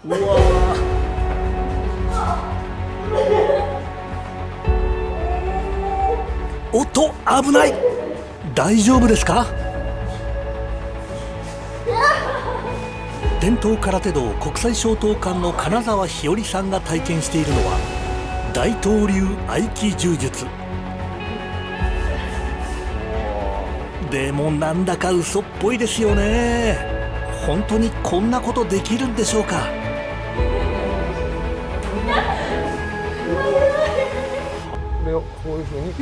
うわおっと危ない。大丈夫ですか？伝統空手道国際将闘館の金沢日和さんが体験しているのは大東流合気柔術。でもなんだか嘘っぽいですよね。本当にこんなことできるんでしょうか？これをこういうふうに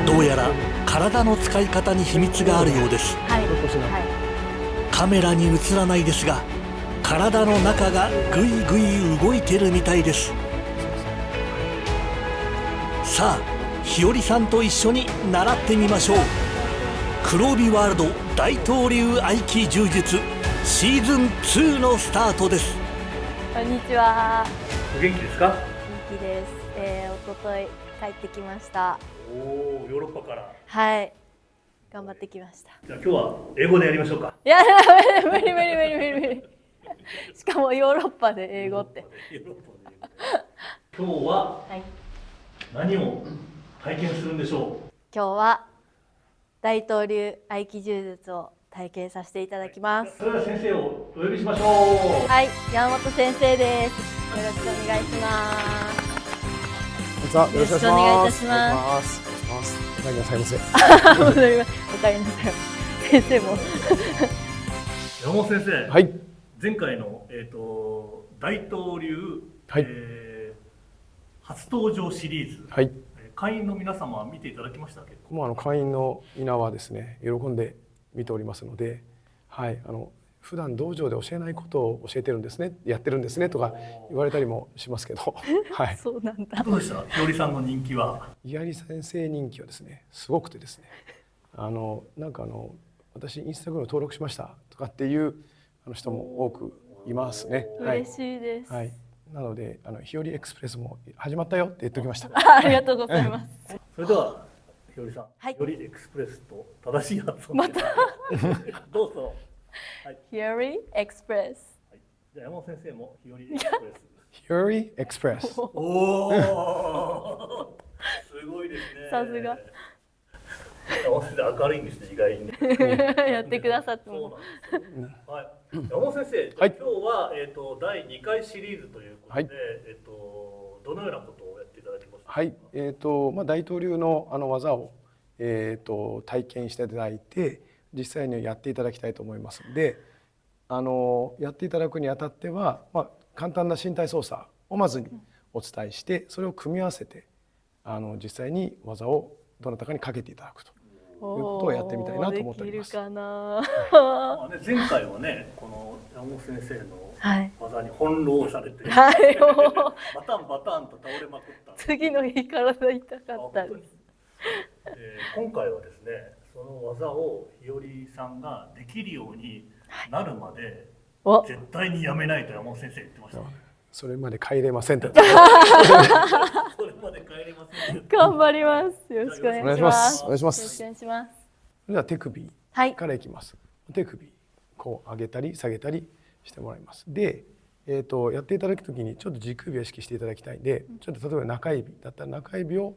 どうやら体の使い方に秘密があるようです。カメラに映らないですが体の中がぐいぐい動いてるみたいです。さあ日和さんと一緒に習ってみましょう。黒帯ワールド大東流合気柔術シーズン2のスタートです。こんにちは。お元気ですか？元気です。一昨日帰ってきました。おお、ヨーロッパから。はい。頑張ってきました。じゃあ今日は英語でやりましょうか。いや、無理無理無理無理無理。しかもヨーロッパで英語って。今日は何を体験するんでしょう？今日は大東流合気柔術を体験させていただきます。それでは先生をお呼びしましょう。はい、山本先生です。よろしくお願いします。よろしくお願いいたします。おかえりなさいませ。おかえりなさい。先生も。山本先生。はい。前回の大東流、はい、初登場シリーズ。はい。会員の皆様は見ていただきましたけど。もう会員の皆はですね、喜んで見ておりますので、はい、普段道場で教えないことを教えてるんですね、やってるんですねとか言われたりもしますけど、はい。そうなんだ。どうでした？日和さんの人気は？日和先生人気はですね、すごくてですね、なんか私インスタグラム登録しましたとかっていう人も多くいますね。嬉しいです。はい。なので日和エクスプレスも始まったよって言っておきました。ありがとうございます。それでは日和さん、はい、日和エクスプレスと正しい発音またどうぞ。はい、日和エクスプレス。はい、じゃあ山本先生も日和エクスプレス。日和エクスプレス。おお、すごいですね。さすが。山本先生明るいんですね、意外にね。やってくださっても。はい。山本先生、はい、今日は第2回シリーズということで、はい、どのようなことをやっていただけますか？はい、大東流の技を体験していただいて、実際にやっていただきたいと思いますので、やっていただくにあたっては、簡単な身体操作をまずにお伝えして、それを組み合わせて実際に技をどなたかにかけていただくということをやってみたいなと思っております。できるかな。前回はね、この山本先生の技に翻弄されて、はい、バタンバタンと倒れまくった。次の日体痛かったです。今回はですね、その技を日和さんができるようになるまで、絶対にやめないと山本先生言ってました。それまで帰れませんと。それまで帰れません。頑張ります。よろしくお願いします。お願いします。よろしくお願いします。それでは手首からいきます。手首こう上げたり下げたりしてもらいます。で、やっていただくときにちょっと軸指を意識していただきたいんで、ちょっと例えば中指だったら中指を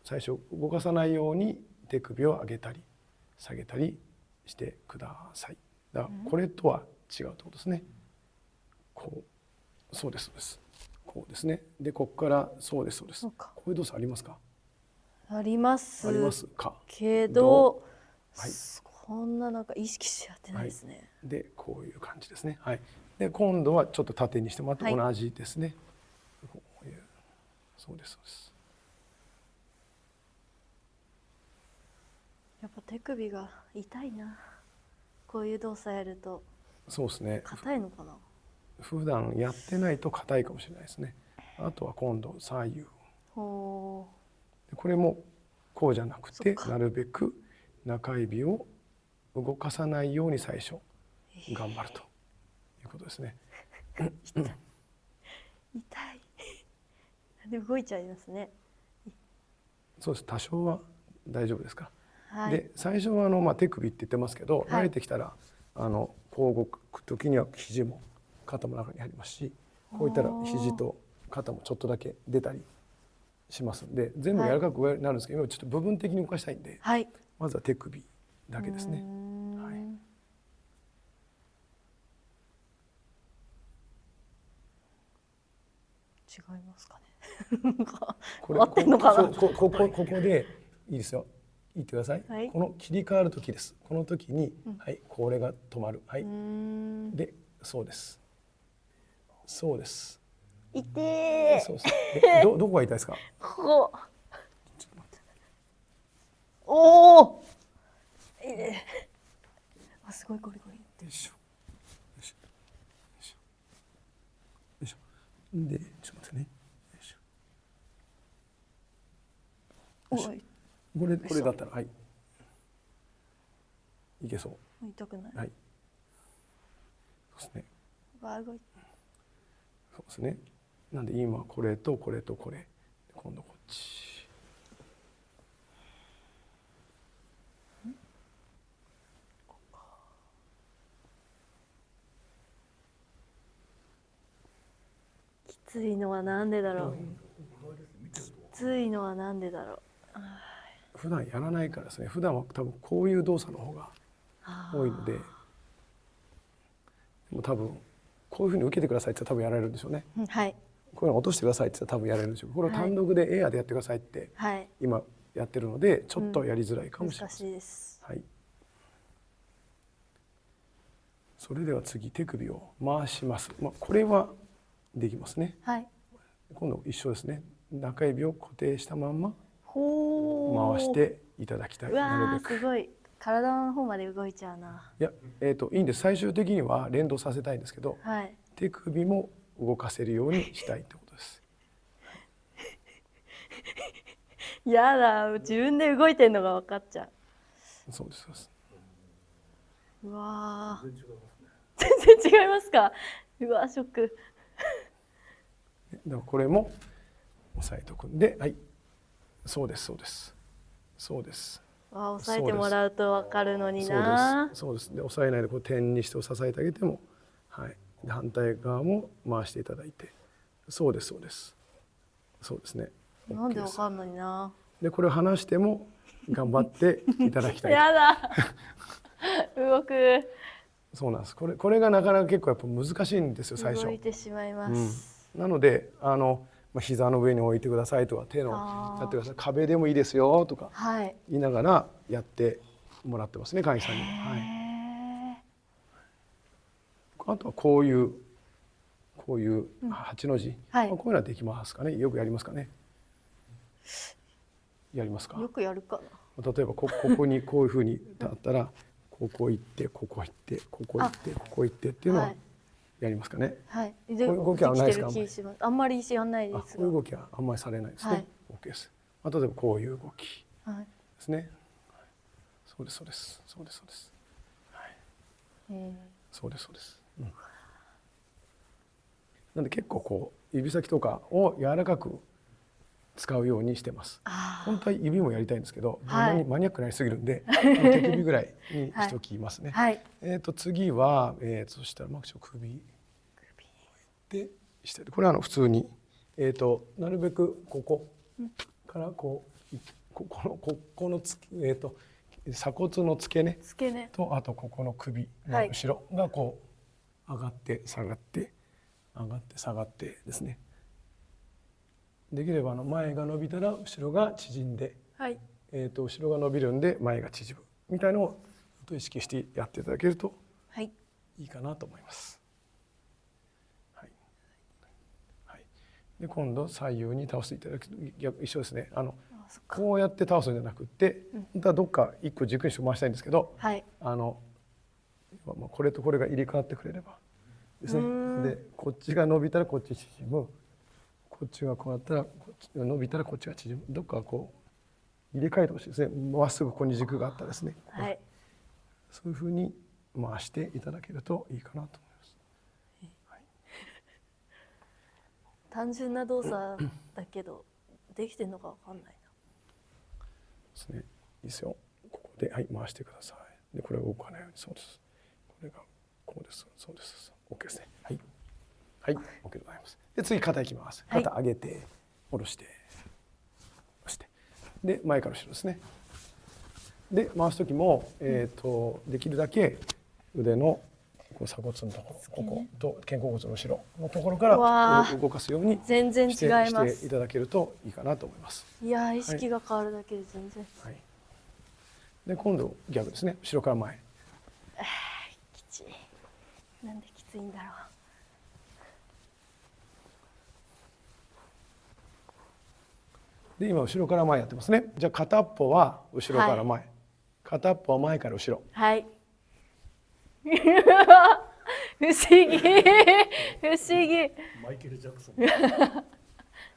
最初動かさないように手首を上げたり下げたりしてください。だからこれとは違うってことですね。こう、そうですそうです。こうですね。でここからそうですそうです。こういう動作ありますか？あります。ありますか？けど、はい、こんななんか意識してやってないですね。はい、でこういう感じですね。はい。で今度はちょっと縦にしてもらって同じですね。こういう、そうですそうです。やっぱ手首が痛いな。こういう動作やると。そうですね。硬いのかな。普段やってないと硬いかもしれないですね。あとは今度左右。これもこうじゃなくて、なるべく中指を動かさないように最初頑張るということですね。痛い。で動いちゃいますね。そうです。多少は大丈夫ですか？はい、で最初は手首って言ってますけど、慣れてきたらこう動く時には肘も肩も中に入りますし、こういったら肘と肩もちょっとだけ出たりしますので、全部柔らかくなるんですけど、今ちょっと部分的に動かしたいんで、はい、まずは手首だけですね。はい、違いますかね。合ってんのかな。ここでいいですよ。言ってください。はい、この切り替わる時です。この時に、はい、これが止まる。はい。で、そうです。そうです。痛え。そうです。どこが痛いですか。ここ。おお。あ、すごいゴリゴリ。よいしょ。よいしょ。よいしょ。で、ちょっと待ってね。よいしょ。よいしょ。これだったら、はい。いけそう。痛くない。はい。そうですね。わ、動い。そうですね。なんで今これとこれとこれ、今度こっち。きついのはなんでだろう。きついのはなんでだろう。普段やらないからですね。普段は多分こういう動作の方が多いので、でも多分こういうふうに受けてくださいって言ったら多分やられるんでしょうね。はい。こういうの落としてくださいって言ったら多分やられるんでしょう。これを単独でエアでやってくださいって今やってるので、ちょっとやりづらいかもしれない。難しいです。はい。それでは次手首を回します。これはできますね。はい。今度一緒ですね。中指を固定したまんま回回していただきたい。なるべく。すごい。体の方まで動いちゃうな。いや、いいんです。最終的には連動させたいんですけど、はい。手首も動かせるようにしたいってことです。やだ、自分で動いてるのが分かっちゃう。そうです、そうです。うわー。全然違いますか。うわ、ショック。だからこれも押さえとくんで、はい。そうです、そうです。そうです。押さえてもらうと分かるのにな。そうです。で、押さえないでこう点にして支えてあげても、はい。で、反対側も回していただいて、そうです、そうです。そうですね。なんで分かるのにな。で、これを離しても頑張っていただきたい。やだ。動く。そうなんです。これがなかなか結構やっぱ難しいんですよ、最初。動いてしまいます。なので膝の上に置いてくださいとか、手のやってください、壁でもいいですよとか言いながらやってもらってますね、会員さんに。はい。あとはこういう8の字、こういうのはできますかね。よくやりますかね。やりますか。よくやるかな。例えばここにこういうふうにだったら、ここ行ってここ行ってここ行ってここ行ってっていうのはやりますかね。はい。こういう動きはないですか。あんまりやんないです。こういう動きはあんまりされないですね。OK です。例えばこういう動きですね。そうです、そうです、そうです、そうです。はい。そうです、そうです。なんで結構こう指先とかを柔らかく使うようにしてます。本当は指もやりたいんですけど、マニアックになりすぎるんで、手首ぐらいにしておきますね。次はそしたら首でしてこれは普通になるべくここからこの鎖骨の付け根と、あとここの首の後ろがこう上がって下がって上がって下がってですね。できれば前が伸びたら後ろが縮んで、後ろが伸びるんで前が縮むみたいのを意識してやっていただけるといいかなと思います。で今度左右に倒していただくと一緒ですね。こうやって倒すんじゃなくて、本当はどっか一個軸にして回したいんですけど、これとこれが入れ替わってくれればですね。でこっちが伸びたらこっち縮む、こっちがこうなったらこっちが伸びたらこっちが縮む、どっかこう入れ替えてほしいですね。まっすぐここに軸があったらですね、そういうふうに回していただけるといいかなと思います。単純な動作だけどできてるのかわかんないな。ですね。いいですよ。ここで回してください。でこれが動かないように、そうです。これがこうです。そうです。OK ですね。はい。はい、OK でございます。で次肩いきます。肩上げて下ろして下ろしてで前から後ろですね。で回す時もできるだけ腕の鎖骨のところ、ここと肩甲骨の後ろのところから動かすように全然違いますしていただけるといいかなと思います。いや意識が変わるだけで全然、はい、で今度逆ですね。後ろから前。きつい。なんできついんだろう。で今後ろから前やってますね。じゃあ片っぽは後ろから前、片っぽは前から後ろ。はい。不思議不思議。マイケル・ジャクソン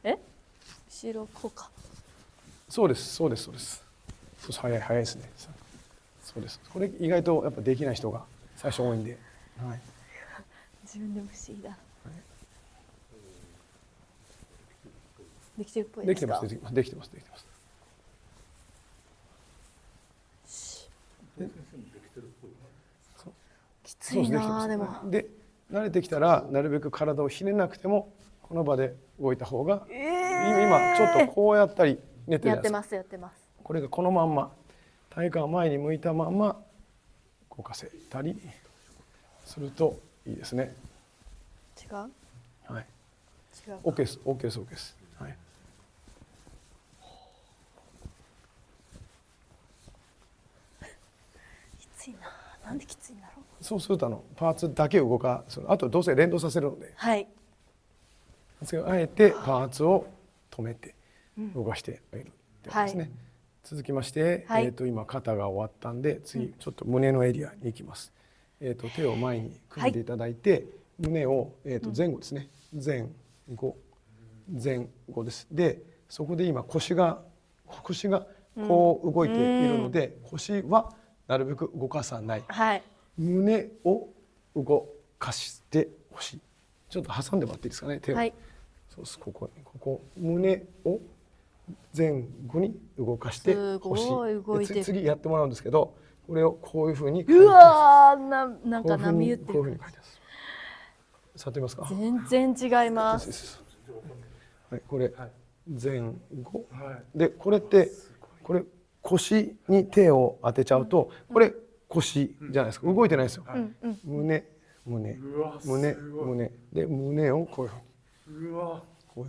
え後ろこうか。そうですそうですそうです。そう早いですね。そうです。これ意外とやっぱできない人が最初多いんで、はい、自分でも不思議だ、できてるっぽいですか。できてますできてますできてます。きついなでも。で慣れてきたらなるべく体をひねなくてもこの場で動いた方が、今ちょっとこうやったり寝てるやつやってます。これがこのまんま体幹を前に向いたまんま動かせたりするといいですね。違う？はい。違う。OK です OK です OK です。はい。きついな。なんできついんだろう。そうするとパーツだけ動かす。あとどうせ連動させるので。はい。あえてパーツを止めて動かしてあげるってことですね。はい、続きまして、はい、今肩が終わったんで次ちょっと胸のエリアに行きます。手を前に組んでいただいて、はい、胸を前後ですね。前後です。でそこで今腰がこう動いているので、腰はなるべく動かさない。はい、胸を動かしてほしい。ちょっと挟んでもらっていいですかね、手を。はい、そうです。ここ胸を前後に動かしてほしい。次やってもらうんですけど、これをこういうふうに書いてます。なんか波打ってる。こういうふうに書いてます。触ってみますか。全然違います。はい、これ前後でこれって腰に手を当てちゃうとこれ腰じゃないですか。動いてないですよ。胸で胸をこういうふう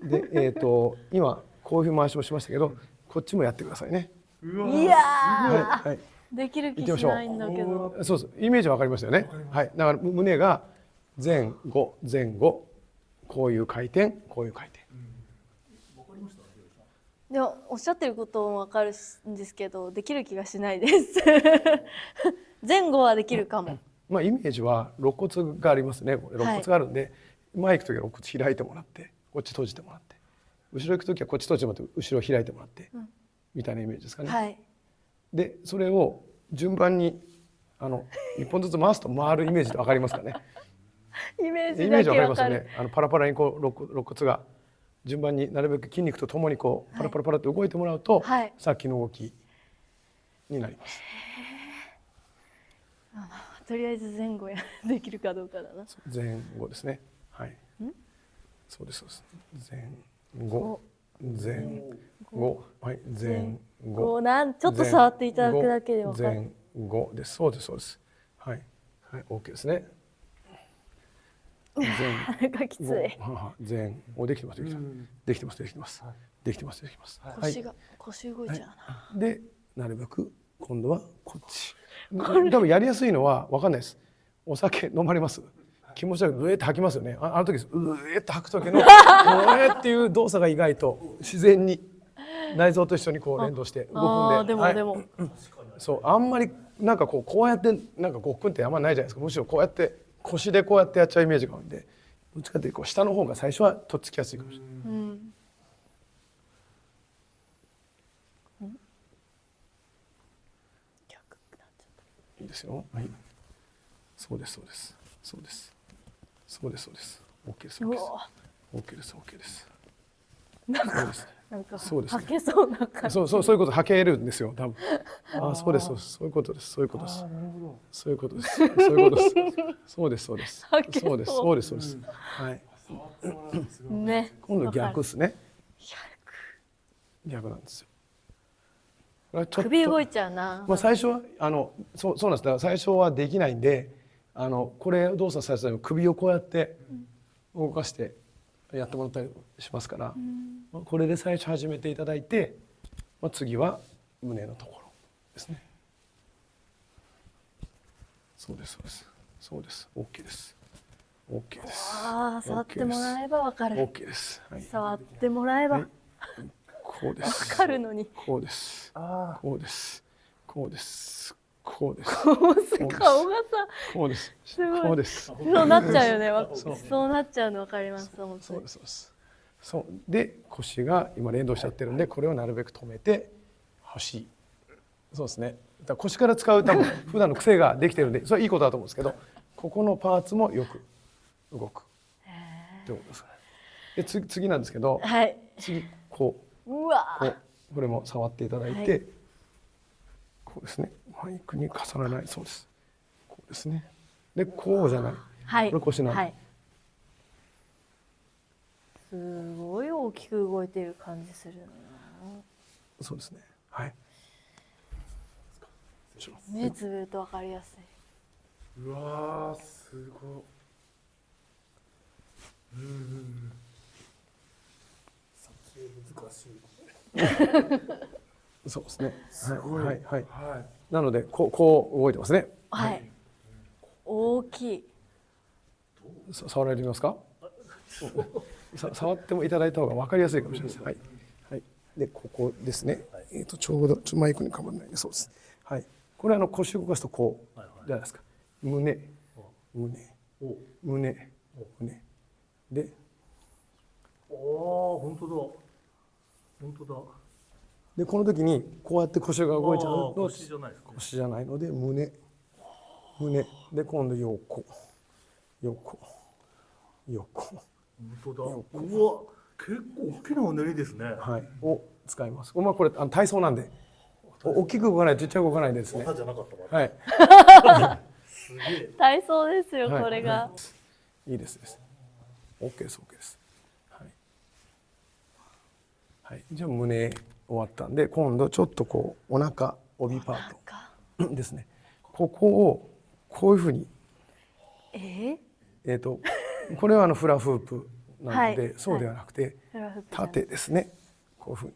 にで今こういう回しもしましたけどこっちもやってくださいね。いやー、できる気しないんだけど。そうです。イメージわかりますよね。はい。だから胸が前後こういう回転こういう回転。でもおっしゃってることもわかるんですけどできる気がしないです前後はできるかも。まあイメージは肋骨がありますね。肋骨があるんで、前行く時は肋骨開いてもらってこっち閉じてもらって後ろ行く時はこっち閉じてもらって後ろ開いてもらって、みたいなイメージですかね。はい、でそれを順番に一本ずつ回すと回るイメージでわかりますかね。イメージわかりますよね。パラパラにこう肋骨が順番になるべく筋肉とともにこうパラパラパラと動いてもらうと、さっきの動きになります。とりあえず前後できるかどうかだな。前後ですね。はい。そうです。前後はい前後。ちょっと触っていただくだけでわかる。前後です。そうです。はいOK ですね。なんかきつい。前後できてます。腰動いちゃうな。でなるべく今度はこっち。多分やりやすいのは分かんないです。お酒飲まれます？気持ち悪くうえって吐きますよね。あの時うえって吐く時のうえっていう動作が意外と自然に内臓と一緒にこう連動して動くんで。でもそうあんまりなんかこうやってなんかごっくんってあんまないじゃないですか。むしろこうやって腰でこうやってやっちゃうイメージがあるんで、どっちかというと下の方が最初はとっつきやすいかもしれない。いいですよ。はい。そうです。OK です。OK です。なんかそうですねはけそうな感じ。そういうことはけるんですよ多分。そうですそういうことですそういうことですそういうことですそういうことですそうですそうですはけそうそうですそうですそうですはい。ね。今度逆わですね。逆なんですよ。これはちょっと首動いちゃうな。まあ最初はそうなんです。だから最初はできないんでこれ動作させたら首をこうやって動かしてやってもらったりしますから、これで最初始めていただいて、次は胸のところですね。そうですそうですそうです OK です OK です。触ってもらえばわかる。 OK です。はい、触ってもらえば、はい、こうです。わかるのに。こうです。こうです。こうです。こうです。顔がさ、こうです。すごい。こうです。そうなっちゃうよね。そうなっちゃうのわかります。そうですそうです。そうで腰が今連動しちゃってるんで、これをなるべく止めてほしい。そうですね。だから腰から使う多分普段の癖ができてるんで、それはいいことだと思うんですけど、ここのパーツもよく動くってことですね。で次なんですけど、はい、次これも触っていただいて、こうですね。マイクに重ならない。そうです。こうですね。でこうじゃない。はい、これ腰なんで、はい、すごい大きく動いてる感じするな。そうですね。はい。目つぶるとわかりやすい。うわーすごい。撮影難しい。そうですね。すごい。はいはい。はい。なのでこう動いてますね。はい。大きい。触られますか？触ってもいただいた方が分かりやすいかもしれません。はいはい。でここですね。ちょうどマイクにかぶらないで、そうです。はい。これ腰を動かすとこうじゃないですか。胸で。本当だ本当だ。でこの時にこうやって腰が動いちゃうと腰じゃないですか。腰じゃないので胸で今度横。本当だ。うわ結構大きなうねりですね。はい。を使います。これ体操なんで大きく動かないちっちゃく動かないですね。技じゃなかったはい。すげえ。体操ですよ、これが。いいです。OK です OK です。はい。はい。じゃあ胸終わったんで、今度ちょっとこうお腹帯パートですね。ここをこういうふうに。これはフラフープなので、そうではなくて縦ですね。こういうふうに。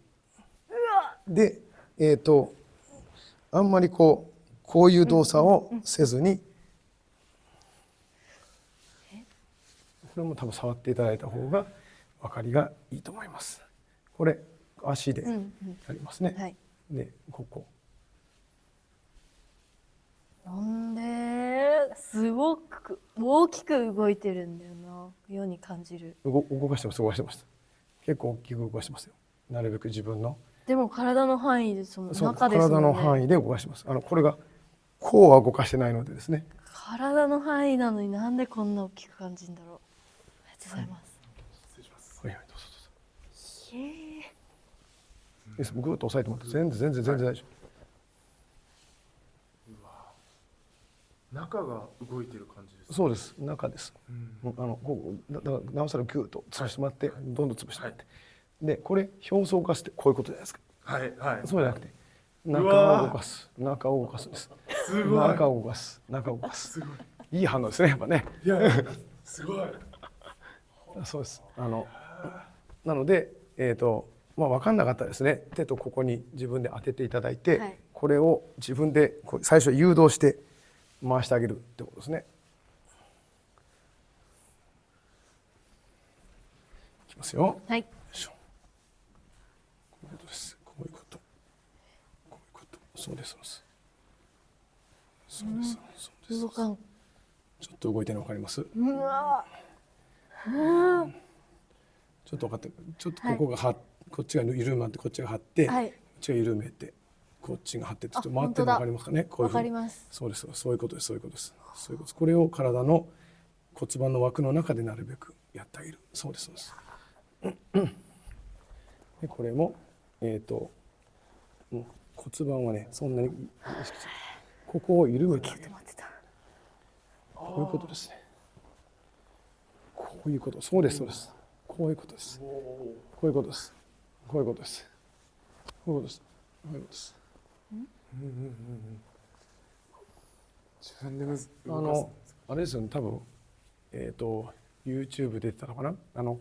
であんまりこういう動作をせずに、これも多分触っていただいた方が分かりがいいと思います。これ足でやりますね。はい、でここ。なんですごく大きく動いてるんだよな、ように感じる。動かしてます。結構大きく動かしてますよ。なるべく自分の。でも体の範囲ですもんね。体の範囲で動かしてます。これがこうは動かしてないのでですね。体の範囲なのになんでこんな大きく感じるんだろう。ありがとうございます。失礼します。はいはい、どうぞ。へえ。です。ぐっと押さえてもらって全然大丈夫。中が動いてる感じです。そうです。中です。だからなおさらギュッと潰してもらって、どんどん潰してもらって。でこれ表層を動かすってこういうことじゃないですか。はいはい。そうじゃなくて中を動かすんです。すごい。中を動かす。すごい。いい反応ですねやっぱね。いやすごい。そうです。なので分かんなかったらですね、手とここに自分で当てていただいて、これを自分で最初誘導して回してあげるってことですね。いきますよ。はい。こういうことです。こういうこと。そうです。動かん。ちょっと動いてるの分かります？うわ。ちょっと分かってる。ちょっとここがこっちが緩まってこっちが張って、こっちが緩めてこっちが張ってちょっと回ってるの分かりますかね？こういうふうに。分かります。そうです。そういうことです。これを体の骨盤の枠の中でなるべくやってあげる。そうです。でこれも骨盤はねそんなに意識してここを緩めてあげる。こういうことですね。こういうこと。そうですそうです。こういうことです。こういうことです。こういうことです。こういうことです。こういうことです。自分で動かす。あれですよね、多分YouTube で出てたのかな、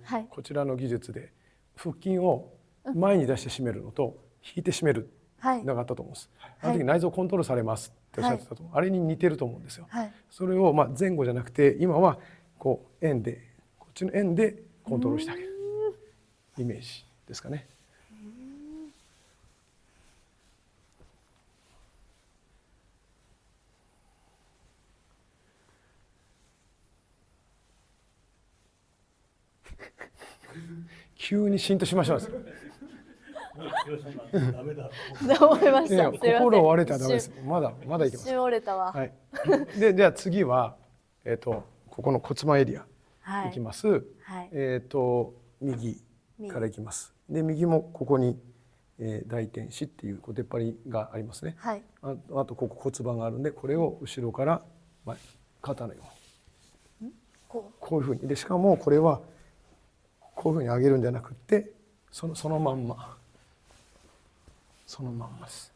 はい、こちらの技術で腹筋を前に出して締めるのと引いて締めるのがあったと思うんです。あの時内臓コントロールされますっておっしゃってたと思う。あれに似てると思うんですよ。それを前後じゃなくて今はこう円でこっちの円でコントロールしてあげるイメージですかね。急にシーンとしましょう。ダメだ。思いました。心を折れたらダメです。まだいけます。折れたわ。はい。じゃあ次はここの骨盤エリアいきます。はい、右からいきます。で右もここに大天使っていう出っ張りがありますね。はい。あとここ骨盤があるんでこれを後ろから肩のようにこういうふうにでしかもこれはこういうふうに上げるんじゃなくてそのまんまです。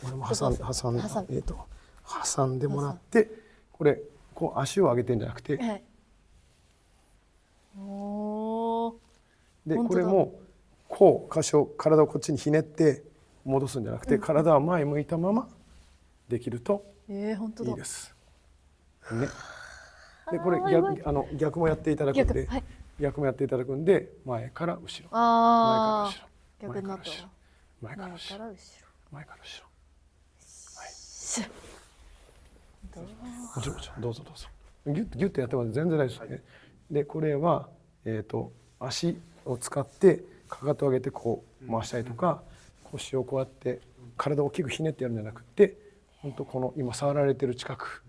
これも挟んでもらってこれこう足を上げてんじゃなくて、でこれもこう体をこっちにひねって戻すんじゃなくて、体は前向いたままできるといいです。ね。でこれ逆もやっていただくんで、逆もやっていただくんで前から後ろ、前から後ろ、前から後ろ、前から後ろ、前から後ろ。もちろんどうぞ。ギュッとやっても全然ないですね。でこれは足を使ってかかとを上げてこう回したりとか、腰をこうやって体を大きくひねってやるんじゃなくて、本当この今触られてる近く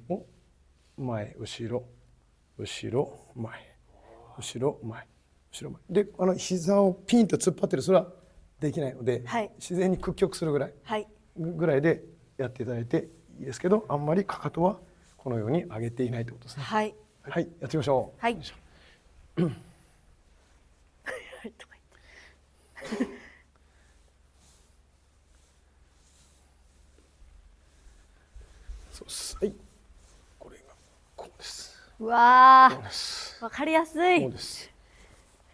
を前後ろ後ろ前後ろ前後ろ前で膝をピンと突っ張ってる、それはできないので、自然に屈曲するぐらいでやっていただいていいですけど、あんまりかかとはこのように上げていないということですね。はい、やってみましょう。はい。そうです。はい。これがこうです。うわー、わかりやすい。こうです。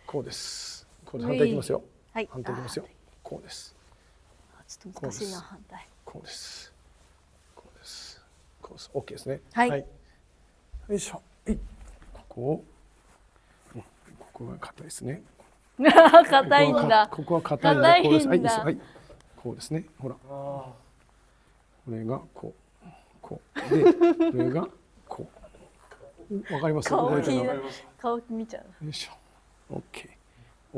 こうです。これ反対いきますよ。はい。反対いきますよ。こうです。ちょっと難しいな、反対。こうです。こうです。こうです。オッケーですね。はい。よいしょ。はい。ここが硬いですね。硬いんだ。ここは硬いんだ。こうです。はい。はい。こうですね。ほら。これがこうで、これがこう。わかります？顔見ちゃう。よいしょ。オッケー。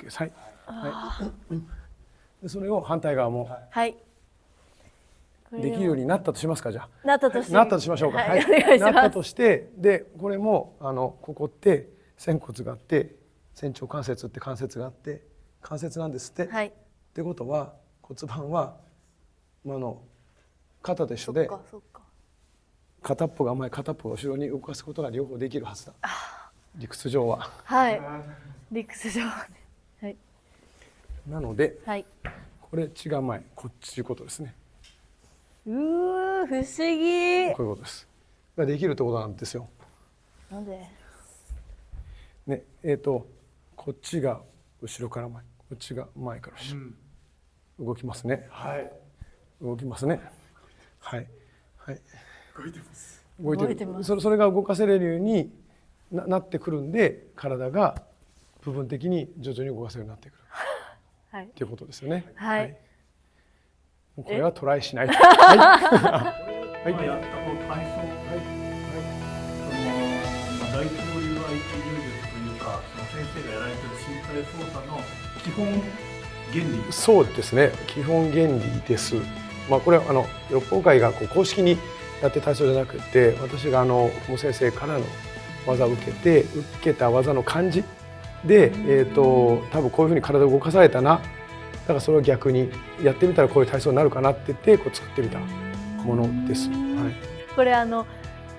はい。はい。でそれを反対側もできるようになったとしますか。じゃあ。なったとしましょうか。はい。なったとしてでこれもここって仙骨があって仙腸関節って関節があって関節なんですって。はい。ってことは骨盤は肩と一緒で片っぽが前片っぽが後ろに動かすことが両方できるはずだ。理屈上は。はい。理屈上はね。はい。なので、これ血が前こっちいうことですね。不思議。こういうことです。ができるってことなんですよ。なんで？ね、こっちが後ろから前、こっちが前から後ろ。動きますね。はい。動きますね。はい。はい。動いてます。動いてます。それが動かせれるようになってくるんで、体が部分的に徐々に動かせるようになってくる。はい。っていうことですよね。はい。これはトライしない。はい。はい。やったこの体操、大東流 IT 柔術というか、その先生がやられてる身体操作の基本原理。そうですね。基本原理です。これは六法会が公式にやって体操じゃなくて、私がもう先生からの技を受けた技の感じで、多分こういうふうに体を動かされたな、だからそれを逆にやってみたらこういう体操になるかなって言ってこう作ってみたものです。はい、これ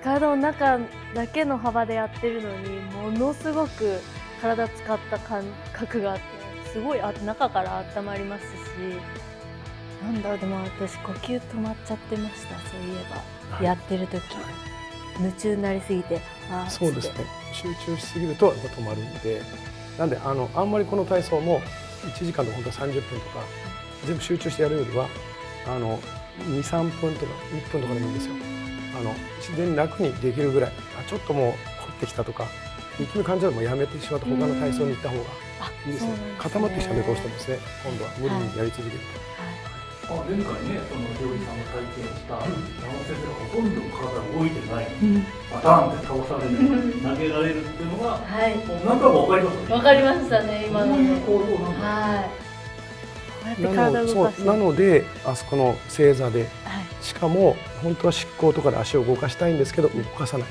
体の中だけの幅でやってるのにものすごく体使った感覚があってすごい中から温まりますし、なんだでも私呼吸止まっちゃってました。そういえば、はい、やってる時、夢中になりすぎてそうですね、集中しすぎるとやっぱ止まるんで、なんであんまりこの体操も1時間とか本当は30分とか全部集中してやるよりは2、3分とか1分とかでもいいんですよ。自然に楽にできるぐらい、ちょっともう凝ってきたとか力み感じたらもうやめてしまって他の体操に行った方がいいですね。固まってきたらどうしてもですね、今度は無理にやり続けると。前回ね、そのひよりさんが体験した山本先生がほとんど体が動いてない、バタンって倒される、投げられるっていうのが、なんか分かりますね。分かりましたね、今のね。こういう行動なんだ。はい。こうやって体を動かす。なのであそこの正座で、しかも本当は執行とかで足を動かしたいんですけど動かさない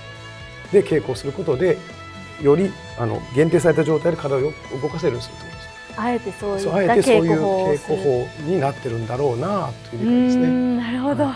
で稽古をすることでより限定された状態で体を動かせるようにすると思います。あえてそういった稽稽古法になってるんだろうなという理解ですね。なるほど。